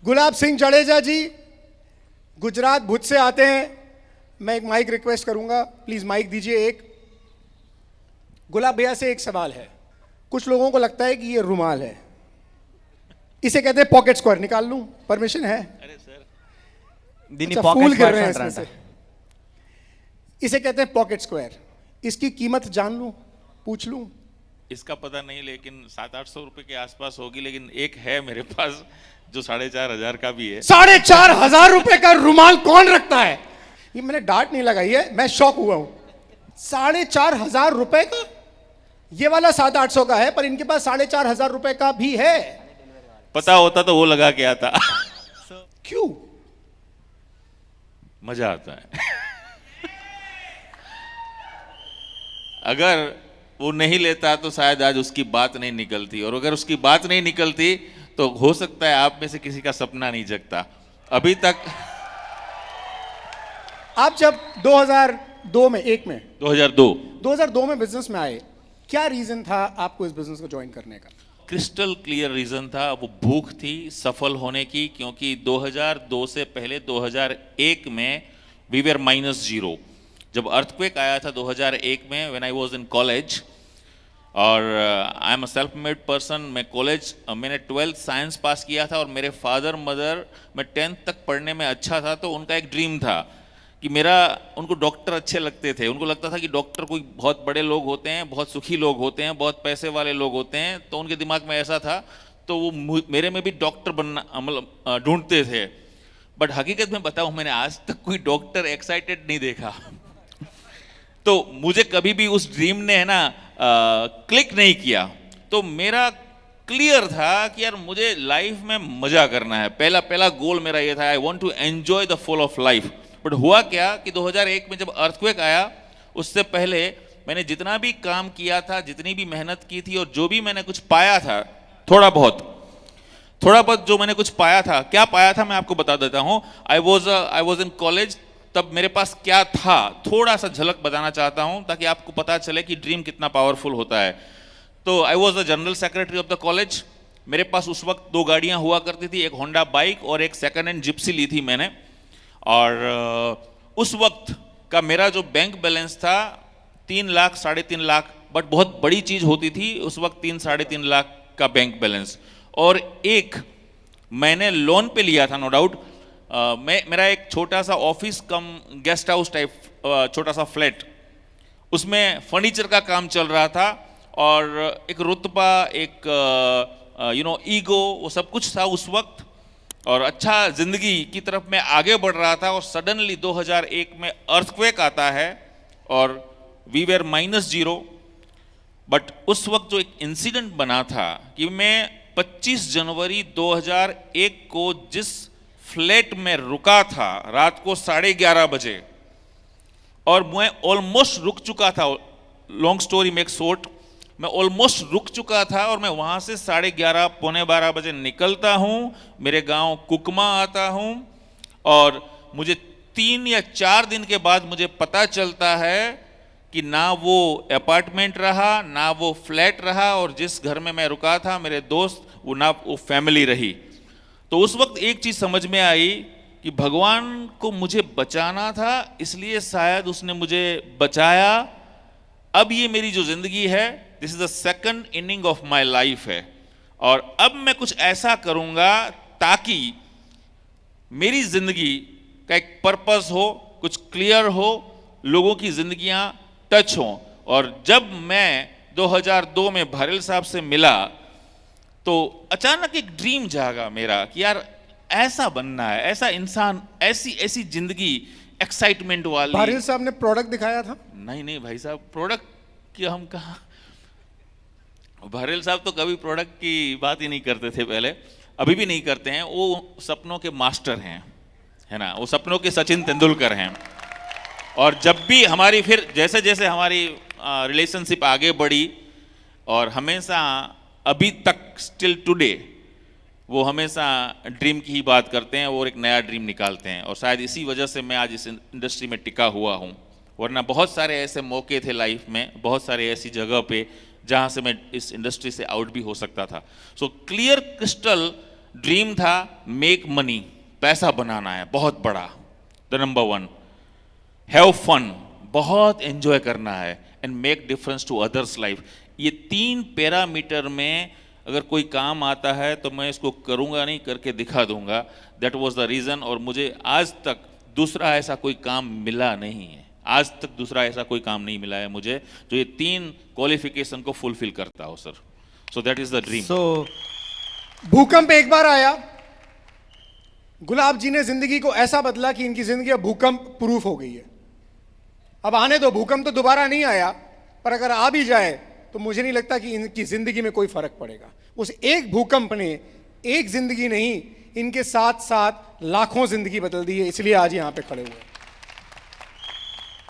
गुलाब सिंह जडेजा जी गुजरात भुज से आते हैं। मैं एक माइक रिक्वेस्ट करूंगा, प्लीज माइक दीजिए एक। गुलाब भैया से एक सवाल है। कुछ लोगों को लगता है कि ये रुमाल है, इसे कहते हैं पॉकेट स्क्वायर। निकाल लूं? परमिशन है? अरे सर, अच्छा, फूल गिर रहे हैं इसमें से। इसे कहते हैं पॉकेट स्क्वायर। इसकी कीमत जान लूं, पूछ लूं? इसका पता नहीं, लेकिन 700-800 रुपए के आसपास होगी। लेकिन एक है मेरे पास जो 4,500 का भी है। 4,500 रुपए का रुमाल कौन रखता है? ये मैंने डांट नहीं लगाई है, मैं शॉक हुआ हूं। 4,500 रुपए का? ये वाला 700-800 का है, पर इनके पास 4,500 रुपए का भी है। पता होता तो वो लगा के आता। क्यों? मजा आता है। अगर वो नहीं लेता तो शायद आज उसकी बात नहीं निकलती, और अगर उसकी बात नहीं निकलती तो हो सकता है आप में से किसी का सपना नहीं जगता। अभी तक आप जब 2002 में 2002 में बिजनेस में आए, क्या रीजन था आपको इस बिजनेस को ज्वाइन करने का? क्रिस्टल क्लियर रीजन था, वो भूख थी सफल होने की। क्योंकि 2002 से पहले 2001 में वी वर -0। जब अर्थक्वेक आया था 2001 में, when I was in college, और I am a self made person. मैं कॉलेज, मैंने 12th साइंस पास किया था, और मेरे फादर मदर, मैं 10th तक पढ़ने में अच्छा था, तो उनका एक ड्रीम था कि उनको डॉक्टर अच्छे लगते थे। उनको लगता था कि डॉक्टर कोई बहुत बड़े लोग होते हैं, बहुत सुखी लोग होते हैं, बहुत पैसे वाले लोग होते हैं, तो उनके दिमाग में ऐसा था। तो वो मेरे में भी डॉक्टर बनना मतलब ढूंढते थे। बट हकीकत में बताऊं, मैंने आज तक कोई डॉक्टर एक्साइटेड नहीं देखा। तो मुझे कभी भी उस ड्रीम ने है ना क्लिक नहीं किया। तो मेरा क्लियर था कि यार मुझे लाइफ में मजा करना है। पहला गोल मेरा ये था, I want to enjoy the full of life. But हुआ क्या कि 2001 में जब अर्थक्वेक आया, उससे पहले मैंने जितना भी काम किया था, जितनी भी मेहनत की थी, और जो भी मैंने कुछ पाया था, थोड़ा बहुत जो मैंने कुछ पाया था, क्या पाया था मैं आपको बता देता हूं। I was in college. तब मेरे पास क्या था, थोड़ा सा झलक बताना चाहता हूं, ताकि आपको पता चले कि ड्रीम कितना पावरफुल होता है। तो I was the general secretary of the college. मेरे पास उस वक्त 2 गाड़ियां हुआ करती थी, एक होंडा बाइक और एक सेकंड हैंड जिप्सी ली थी मैंने। और उस वक्त का मेरा जो बैंक बैलेंस था 3 लाख, 3.5 लाख, बट बहुत बड़ी चीज होती थी उस वक्त 3-3.5 लाख का बैंक बैलेंस। और एक मैंने लोन पे लिया था, नो डाउट। मेरा एक छोटा सा ऑफिस कम गेस्ट हाउस टाइप छोटा सा फ्लैट, उसमें फर्नीचर का काम चल रहा था, और एक रुतबा, एक ईगो, वो सब कुछ था उस वक्त, और अच्छा जिंदगी की तरफ मैं आगे बढ़ रहा था। और सडनली 2001 में अर्थक्वेक आता है, और वी वर -0। बट उस वक्त जो एक इंसिडेंट बना था कि मैं 25 जनवरी 2001 को जिस फ्लैट में रुका था रात को 11:30 बजे, और मैं ऑलमोस्ट रुक चुका था, लॉन्ग स्टोरी मेक शॉर्ट, मैं ऑलमोस्ट रुक चुका था, और मैं वहां से 11:30 पौने 12 बजे निकलता हूं, मेरे गांव कुकमा आता हूं, और मुझे 3 या 4 दिन के बाद मुझे पता चलता है कि ना वो अपार्टमेंट रहा, ना वो फ्लैट रहा, और जिस घर में मैं रुका था मेरे दोस्त, वो ना वो फैमिली रही। तो उस वक्त एक चीज समझ में आई कि भगवान को मुझे बचाना था, इसलिए शायद उसने मुझे बचाया। अब ये मेरी जो जिंदगी है, this is the second inning of my life है, और अब मैं कुछ ऐसा करूंगा ताकि मेरी जिंदगी का एक पर्पस हो, कुछ क्लियर हो, लोगों की जिंदगियां टच हो। और जब मैं 2002 में भारेल साहब से मिला, तो अचानक एक ड्रीम जागा मेरा कि यार ऐसा बनना है, ऐसा इंसान, ऐसी जिंदगी एक्साइटमेंट वाली। भारेल साहब ने प्रोडक्ट दिखाया था? नहीं भाई साहब, प्रोडक्ट की हम कहा, भारेल साहब तो कभी प्रोडक्ट की बात ही नहीं करते थे पहले, अभी भी नहीं करते हैं। वो सपनों के मास्टर हैं, है ना, वो सपनों के सचिन तेंदुलकर हैं। और जब भी हमारी फिर जैसे जैसे हमारी रिलेशनशिप आगे बढ़ी, और हमेशा अभी तक स्टिल टुडे वो हमेशा ड्रीम की ही बात करते हैं, और एक नया ड्रीम निकालते हैं। और शायद इसी वजह से मैं आज इस इंडस्ट्री में टिका हुआ हूँ, वरना बहुत सारे ऐसे मौके थे लाइफ में, बहुत सारे ऐसी जगह पे जहाँ से मैं इस इंडस्ट्री से आउट भी हो सकता था। सो क्लियर क्रिस्टल ड्रीम था मेक मनी, पैसा बनाना है बहुत बड़ा, द नंबर 1, हैव फन, बहुत एंजॉय करना है, and make difference to others life. ये 3 पैरामीटर में अगर कोई काम आता है तो मैं इसको करूंगा नहीं, करके दिखा दूंगा। That was the reason. और मुझे आज तक दूसरा ऐसा कोई काम मिला नहीं है, आज तक दूसरा ऐसा कोई काम नहीं मिला है मुझे जो ये 3 क्वालिफिकेशन को फुलफिल करता हो sir. So that is the dream. So भूकंप एक बार आया, गुलाब जी ने जिंदगी को ऐसा बदला कि इनकी जिंदगी अब भूकंप प्रूफ हो गई है। अब आने दो, भूकंप तो दोबारा नहीं आया, पर अगर आ भी जाए तो मुझे नहीं लगता कि इनकी जिंदगी में कोई फर्क पड़ेगा। उस एक भूकंप ने एक जिंदगी नहीं, इनके साथ साथ लाखों जिंदगी बदल दी है, इसलिए आज यहां पे खड़े हुए।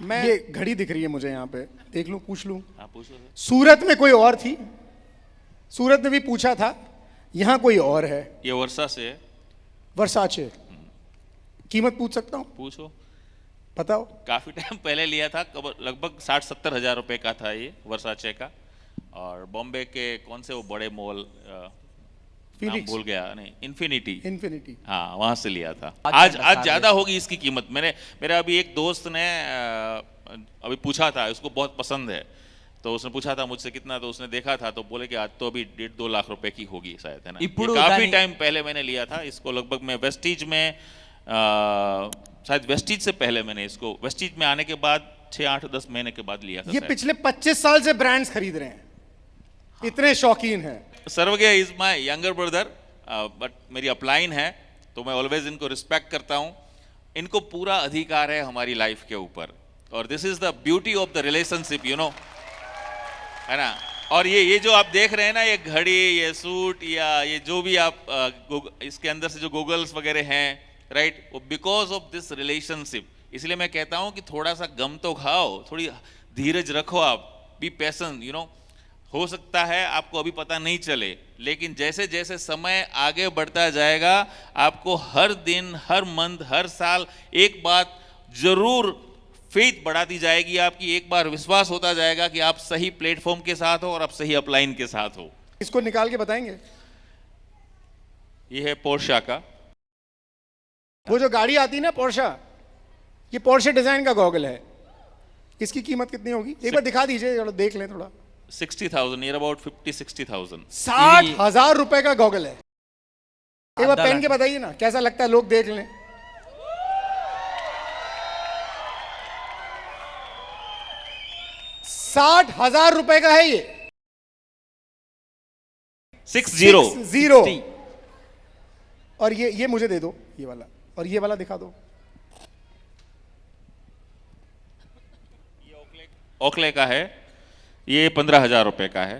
मैं ये घड़ी दिख रही है मुझे यहां पे, देख लूं, पूछ लूं? पूछो। सूरत में कोई और थी, सूरत में भी पूछा था, यहां कोई और है। ये वर्षा से है। वर्साचे। कीमत पूछ सकता हूं? पूछो। बताओ। काफी टाइम पहले लिया था, लगभग 60-70 हजार रुपए का था ये वर्साचे का। और बॉम्बे के कौन से वो बड़े मॉल, नाम भूल गया, नहीं, इन्फिनिटी, हाँ, वहां से लिया था। आज ज्यादा होगी इसकी कीमत। मेरा अभी एक दोस्त ने अभी पूछा था, उसको बहुत पसंद है, तो उसने पूछा था मुझसे कितना, तो उसने देखा था तो बोले कि आज तो अभी 1.5-2 लाख रुपए की होगी शायद, है ना। काफी टाइम पहले मैंने लिया था इसको, लगभग मैं वेस्टीज में, शायद वेस्टीज से पहले मैंने इसको, वेस्टीज में आने के बाद 6-8-10 महीने के बाद लिया था। ये पिछले 25 साल से ब्रांड्स खरीद रहे हैं, इतने शौकीन हैं। सर्वज्ञ is my younger brother, but मेरी अपलाइन है, तो मैं ऑलवेज इनको रिस्पेक्ट करता हूँ। इनको पूरा अधिकार है हमारी लाइफ के ऊपर, और this is the beauty of the relationship, you know, है ना। और ये जो आप देख रहे हैं ना, ये घड़ी, ये सूट, या ये जो भी आप इसके अंदर से जो गूगल्स वगैरह हैं, राइट, वो बिकॉज ऑफ दिस रिलेशनशिप। इसलिए मैं कहता हूँ कि थोड़ा सा गम तो खाओ, थोड़ी धीरज रखो, आप बी पेशेंट, यू नो। हो सकता है आपको अभी पता नहीं चले, लेकिन जैसे जैसे समय आगे बढ़ता जाएगा, आपको हर दिन, हर मंथ, हर साल एक बात जरूर फेथ बढ़ाती जाएगी आपकी, एक बार विश्वास होता जाएगा कि आप सही प्लेटफॉर्म के साथ हो और आप सही अपलाइन के साथ हो। इसको निकाल के बताएंगे? ये है पोर्शा का, वो जो गाड़ी आती है ना पोर्शा, ये पोर्शे डिजाइन का गॉगल है। इसकी कीमत कितनी होगी एक बार दिखा दीजिए, थोड़ा देख लें थोड़ा। 60,000, नियर अबाउट 50-60,000। 60,000 रुपए का गॉगल है। एक बार पहन के बताइए ना कैसा लगता है, लोग देख लें। 60,000 रुपए का है ये। 60। और ये मुझे दे दो, ये वाला, और ये वाला दिखा दो। ओकले का है, ये 15,000 रुपए का है।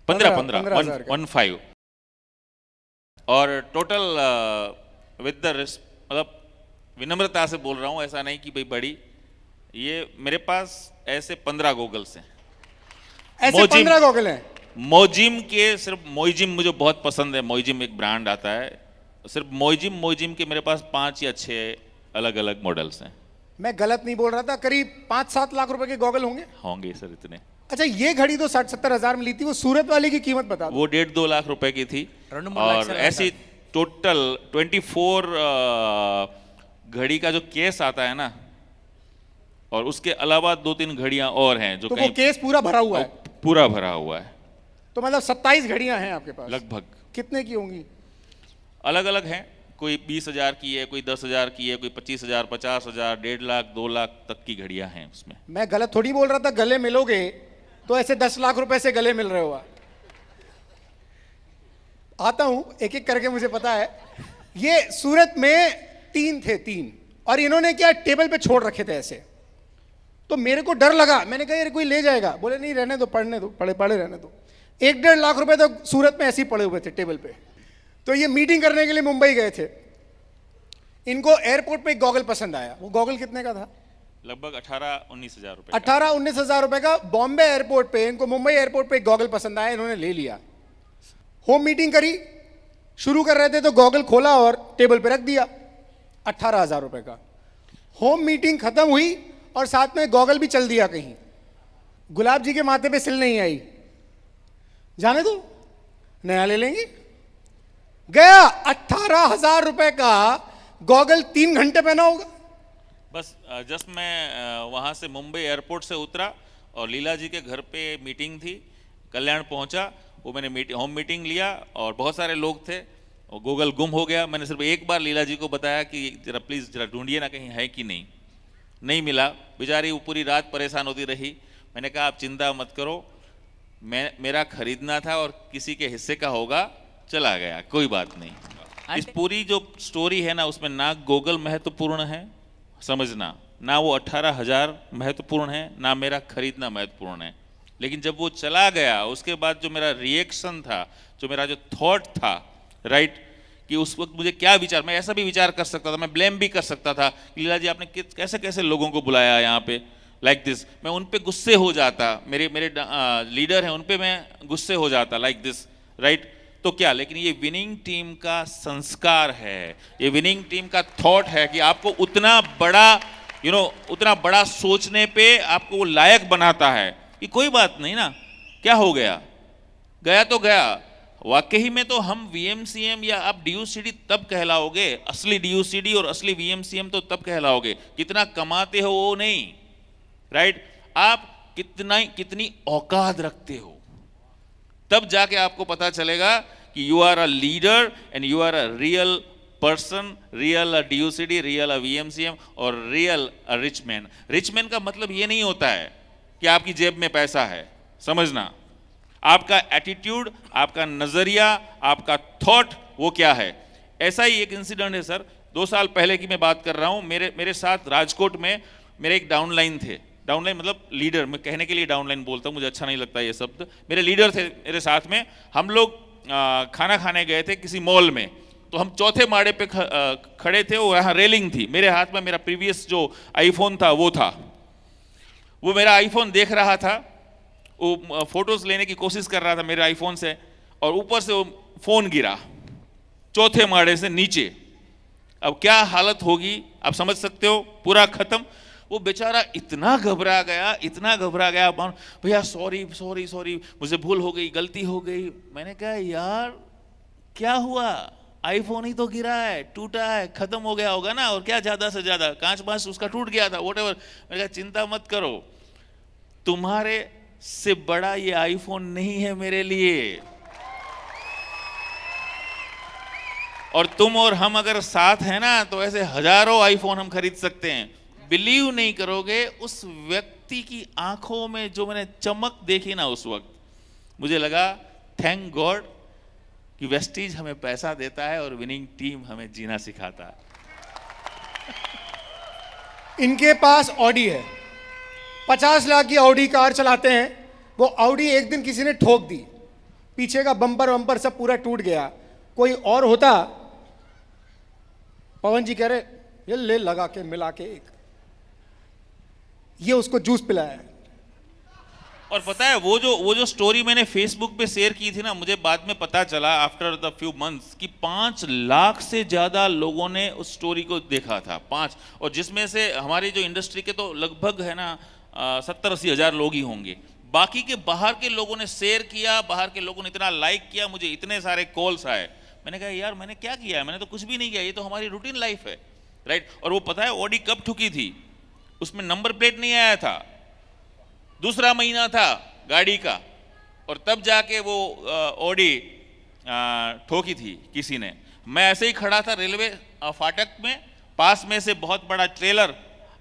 15 और टोटल विद द मतलब विनम्रता से बोल रहा हूं, ऐसा नहीं कि भाई बड़ी, ये मेरे पास ऐसे 15 गॉगल्स हैं। ऐसे 15 गॉगल हैं। मोजिम के, सिर्फ मोइजिम मुझे बहुत पसंद है, मोइजिम एक ब्रांड आता है, सिर्फ मोइजिम के मेरे पास 5 या 6 अलग अलग मॉडल्स हैं। मैं गलत नहीं बोल रहा था, करीब 5-7 लाख रुपए के गॉगल होंगे सर इतने। अच्छा, ये घड़ी तो 60-70 हजार में ली थी, वो सूरत वाली की कीमत बता दो। वो 1.5-2 लाख रुपए की थी, और ऐसी टोटल 24 घड़ी का जो केस आता है ना, और उसके अलावा 2-3 घड़ियां और हैं जो, तो वो केस पूरा भरा हुआ है? पूरा भरा हुआ है। तो मतलब 27 घड़ियां हैं आपके पास लगभग। कितने की होंगी? अलग अलग हैं, कोई 20,000 की है, कोई 10,000 की है, कोई 25,000, 50,000, 1.5 लाख, 2 लाख तक की घड़ियां हैं उसमें। मैं गलत थोड़ी बोल रहा था, गले मिलोगे तो ऐसे 10 लाख रुपए से गले मिल रहे हो। आता हूं एक एक करके, मुझे पता है। ये सूरत में 3 थे, 3, और इन्होंने क्या टेबल पे छोड़ रखे थे ऐसे, तो मेरे को डर लगा, मैंने कहा यार कोई ले जाएगा, बोले नहीं रहने दो, पढ़ने दो, पड़े रहने दो। 1-1.5 लाख रुपए तो सूरत में ऐसे ही पड़े हुए थे टेबल पे। तो ये मीटिंग करने के लिए मुंबई गए थे, इनको एयरपोर्ट पे एक गॉगल पसंद आया। वो गॉगल कितने का था? लगभग 18-19 हजार रुपए। 18-19 हजार रुपए का। बॉम्बे एयरपोर्ट पे, इनको मुंबई एयरपोर्ट पे एक गॉगल पसंद आया, इन्होंने ले लिया। होम मीटिंग करी, शुरू कर रहे थे तो गॉगल खोला और टेबल पे रख दिया, 18,000 रुपए का। होम मीटिंग खत्म हुई और साथ में गॉगल भी चल दिया कहीं। गुलाब जी के माथे पे सिल नहीं आई, जाने दो, नया ले लेंगे। गया 18,000 रुपए का गॉगल 3 घंटे पहना होगा। बस जस्ट मैं वहाँ से मुंबई एयरपोर्ट से उतरा और लीला जी के घर पे मीटिंग थी, कल्याण पहुँचा, वो मैंने होम मीटिंग लिया और बहुत सारे लोग थे और गूगल गुम हो गया। मैंने सिर्फ एक बार लीला जी को बताया कि जरा प्लीज़ जरा ढूंढिए ना कहीं है कि नहीं मिला। बेचारी वो पूरी रात परेशान होती रही। मैंने कहा आप चिंता मत करो, मेरा खरीदना था और किसी के हिस्से का होगा, चला गया, कोई बात नहीं। इस पूरी जो स्टोरी है ना, उसमें ना गूगल महत्वपूर्ण है, समझना, ना वो 18,000 महत्वपूर्ण है, ना मेरा खरीदना महत्वपूर्ण है। लेकिन जब वो चला गया उसके बाद जो मेरा रिएक्शन था, जो मेरा जो थॉट था, राइट, कि उस वक्त मुझे क्या विचार, मैं ऐसा भी विचार कर सकता था, मैं ब्लेम भी कर सकता था, लीला जी आपने कैसे कैसे लोगों को बुलाया यहाँ पे लाइक दिस। मैं उन पे गुस्से हो जाता, मेरे लीडर हैं उन पे मैं गुस्से हो जाता लाइक दिस, राइट। तो क्या, लेकिन ये विनिंग टीम का संस्कार है, ये विनिंग टीम का थॉट है कि आपको उतना बड़ा उतना बड़ा सोचने पे आपको वो लायक बनाता है कि कोई बात नहीं ना, क्या हो गया, गया तो गया। वाकई में तो हम वीएमसीएम या आप डीयूसीडी तब कहलाओगे, असली डीयूसीडी और असली वीएमसीएम तो तब कहलाओगे कितना कमाते हो वो नहीं, राइट। आप कितनी औकात रखते हो, तब जाके आपको पता चलेगा कि you are a leader and you are a real person, real DUCD, real VMCM और real rich man. Rich man का मतलब ये नहीं होता है कि आपकी जेब में पैसा है, समझना, आपका एटीट्यूड, आपका नजरिया, आपका थॉट वो क्या है। ऐसा ही एक इंसिडेंट है सर, 2 साल पहले की मैं बात कर रहा हूँ। मेरे साथ राजकोट में मेरे एक डाउनलाइन थे, डाउनलाइन मतलब लीडर, मैं कहने के लिए डाउनलाइन बोलता हूँ, मुझे अच्छा नहीं लगता ये शब्द। मेरे लीडर थे मेरे साथ में, हम लोग खाना खाने गए थे किसी मॉल में, तो हम चौथे माड़े पे खड़े थे और यहाँ रेलिंग थी, मेरे हाथ में मेरा प्रीवियस जो आईफोन था वो था, वो मेरा आईफोन देख रहा था, वो फोटोज लेने की कोशिश कर रहा था मेरे आईफोन से, और ऊपर से वो फोन गिरा चौथे माड़े से नीचे। अब क्या हालत होगी आप समझ सकते हो, पूरा खत्म। वो बेचारा इतना घबरा गया, भैया सॉरी सॉरी सॉरी, मुझे भूल हो गई, गलती हो गई। मैंने कहा यार क्या हुआ, आईफोन ही तो गिरा है, टूटा है, खत्म हो गया होगा ना, और क्या ज्यादा से ज्यादा कांच वांच उसका टूट गया था, व्हाटएवर। मैंने कहा चिंता मत करो, तुम्हारे से बड़ा ये आईफोन नहीं है मेरे लिए, और तुम और हम अगर साथ हैं ना तो ऐसे हजारों आईफोन हम खरीद सकते हैं। बिलीव नहीं करोगे, उस व्यक्ति की आंखों में जो मैंने चमक देखी ना उस वक्त, मुझे लगा थैंक गॉड कि वेस्टीज हमें पैसा देता है और विनिंग टीम हमें जीना सिखाता है। इनके पास ऑडी है, 50 लाख की ऑडी कार चलाते हैं। वो ऑडी एक दिन किसी ने ठोक दी, पीछे का बम्पर वम्पर सब पूरा टूट गया। कोई और होता, पवन जी कह रहे ये ले लगा के मिला के एक, ये उसको जूस पिलाया। और पता है वो जो स्टोरी मैंने फेसबुक पे शेयर की थी ना, मुझे बाद में पता चला आफ्टर द फ्यू मंथ्स कि 5 लाख से ज्यादा लोगों ने उस स्टोरी को देखा था, 5, और जिसमें से हमारी जो इंडस्ट्री के तो लगभग है ना 70-80 हजार लोग ही होंगे। बाकी के बाहर के लोगों ने शेयर किया, बाहर के लोगों ने इतना लाइक किया, मुझे इतने सारे कॉल्स आए। मैंने कहा यार मैंने क्या किया है, मैंने तो कुछ भी नहीं किया, ये तो हमारी रूटीन लाइफ है, राइट। और वो पता है ऑडी कब ठुकी थी, उसमें नंबर प्लेट नहीं आया था, दूसरा महीना था गाड़ी का, और तब जाके वो ऑडी ठोकी थी किसी ने। मैं ऐसे ही खड़ा था रेलवे फाटक में, पास में से बहुत बड़ा ट्रेलर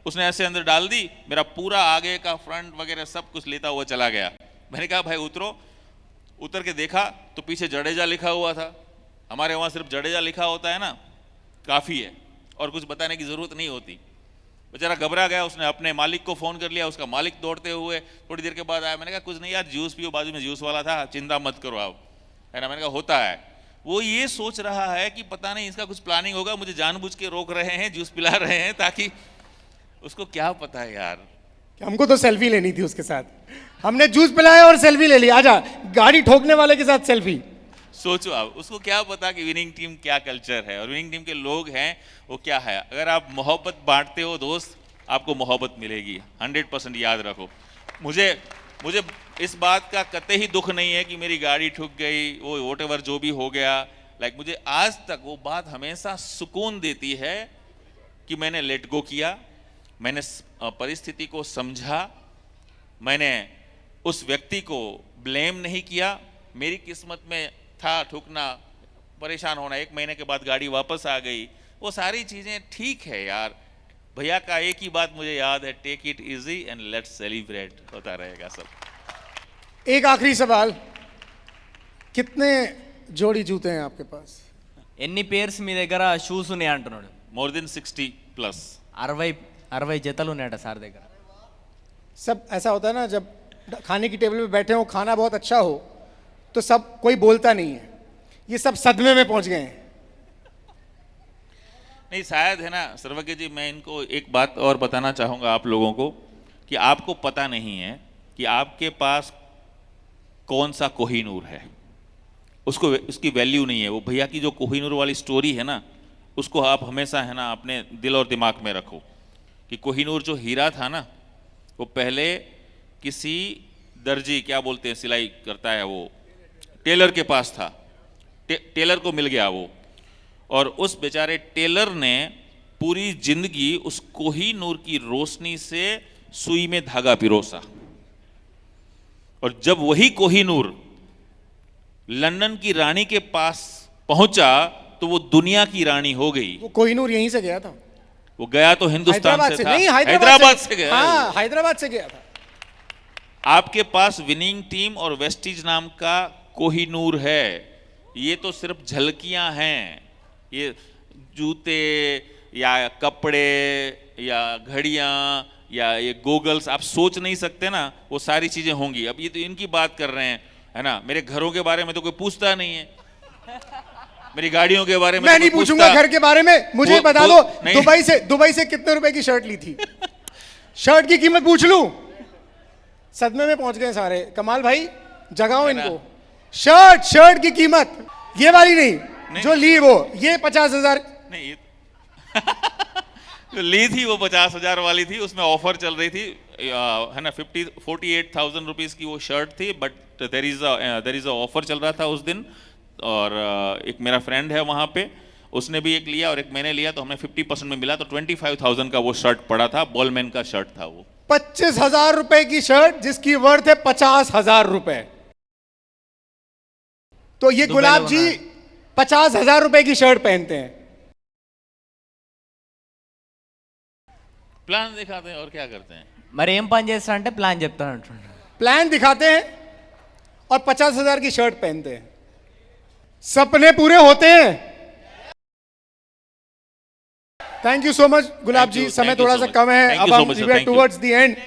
उसने ऐसे अंदर डाल दी, मेरा पूरा आगे का फ्रंट वगैरह सब कुछ लेता हुआ चला गया। मैंने कहा भाई उतरो, उतर के देखा तो पीछे जडेजा लिखा हुआ था। हमारे वहाँ सिर्फ जडेजा लिखा होता है ना, काफ़ी है, और कुछ बताने की ज़रूरत नहीं होती। बेचारा घबरा गया, उसने अपने मालिक को फ़ोन कर लिया, उसका मालिक दौड़ते हुए थोड़ी देर के बाद आया। मैंने कहा कुछ नहीं यार, जूस पियो, बाजू में जूस वाला था, चिंता मत करो आप, है ना। मैंने कहा होता है। वो ये सोच रहा है कि पता नहीं इसका कुछ प्लानिंग होगा, मुझे जानबूझ के रोक रहे हैं, जूस पिला रहे हैं, ताकि उसको क्या पता है यार। हमको तो सेल्फी लेनी थी उसके साथ, हमने जूस पिलाया और सेल्फी ले ली। आजा गाड़ी ठोकने वाले के साथ सेल्फी। सोचो आप, उसको क्या पता कि विनिंग टीम क्या कल्चर है और विनिंग टीम के लोग हैं वो क्या है। अगर आप मोहब्बत बांटते हो दोस्त, आपको मोहब्बत मिलेगी, 100% याद रखो। मुझे इस बात का कतई ही दुख नहीं है कि मेरी गाड़ी ठुक गई, वो व्हाटएवर जो भी हो गया, मुझे आज तक वो बात हमेशा सुकून देती है कि मैंने लेट गो किया, मैंने परिस्थिति को समझा, मैंने उस व्यक्ति को ब्लेम नहीं किया। मेरी किस्मत में था ठुकना, परेशान होना, 1 महीने के बाद गाड़ी वापस आ गई, वो सारी चीजें ठीक है यार। भैया का एक ही बात मुझे याद है, take it easy and let's celebrate, होता रहेगा सब। एक आखिरी सवाल, कितने जोड़ी जूते हैं आपके पास? ఎన్ని పేర్స్ మీ దగ్గర షూస్ ఉన్నాయి అంటున్నాడు. More than 60+। 60 జతలు ఉన్నాయట సార్ దగ్గర. सब ऐसा होता है ना, जब खाने की टेबल पे बैठे हो, खाना बहुत अच्छा हो, तो सब कोई बोलता नहीं है, ये सब सदमे में पहुंच गए हैं। नहीं, शायद है ना सर्वज्ञ जी, मैं इनको एक बात और बताना चाहूँगा आप लोगों को कि आपको पता नहीं है कि आपके पास कौन सा कोहिनूर है, उसको उसकी वैल्यू नहीं है। वो भैया की जो कोहिनूर वाली स्टोरी है ना, उसको आप हमेशा है ना अपने दिल और दिमाग में रखो कि कोहिनूर जो हीरा था ना, वो पहले किसी दर्जी, क्या बोलते हैं, सिलाई करता है वो, टेलर के पास था, टेलर को मिल गया वो, और उस बेचारे टेलर ने पूरी जिंदगी उस कोहिनूर की रोशनी से सुई में धागा पिरोसा, और जब वही कोहिनूर लंदन की रानी के पास पहुंचा तो वो दुनिया की रानी हो गई। वो कोहिनूर यहीं से गया था, वो गया तो हिंदुस्तान से था, नहीं, हैदराबाद से गया। हाँ, हैदराबाद से गया था। आपके पास विनिंग टीम और वेस्टीज नाम का कोहिनूर है, ये तो सिर्फ झलकियां हैं। ये जूते या कपड़े या घड़ियां या ये गोगल्स आप सोच नहीं सकते ना, वो सारी चीजें होंगी। अब ये तो इनकी बात कर रहे हैं, है ना। मेरे घरों के बारे में तो कोई पूछता नहीं है, मेरी गाड़ियों के बारे में मैं नहीं पूछूंगा घर के बारे में। मुझे बता दो, दुबई से कितने रुपए की शर्ट ली थी? शर्ट की कीमत पूछ लूं? सदमे में पहुंच गए सारे। कमाल भाई, जगाओ इनको। शर्ट की कीमत ये वाली नहीं जो ली वो, ये 50,000 नहीं जो ली थी वो 50,000 वाली थी, उसमें ऑफर चल रही थी, है ना। 48,000 रुपीज की वो शर्ट थी, but there is a offer चल रहा था उस दिन। और एक मेरा फ्रेंड है वहां पे, उसने भी एक लिया और एक मैंने लिया, तो हमें 50% में मिला, तो 25,000 का वो शर्ट पड़ा था, बॉलमैन का शर्ट था वो। 25,000 रुपए की शर्ट जिसकी वर्थ है 50,000 रुपए। तो ये गुलाब जी 50,000 रुपए की शर्ट पहनते हैं। प्लान दिखाते हैं और क्या करते हैं। మరి ఏం పని చేస్తా అంటే ప్లాన్ చెప్తాను అంటున్నాడు. प्लान दिखाते हैं और 50,000 की शर्ट पहनते हैं। सपने पूरे होते हैं। थैंक यू सो मच गुलाब जी, समय थोड़ा सा कम है, अब हम टुवर्ड्स द एंड।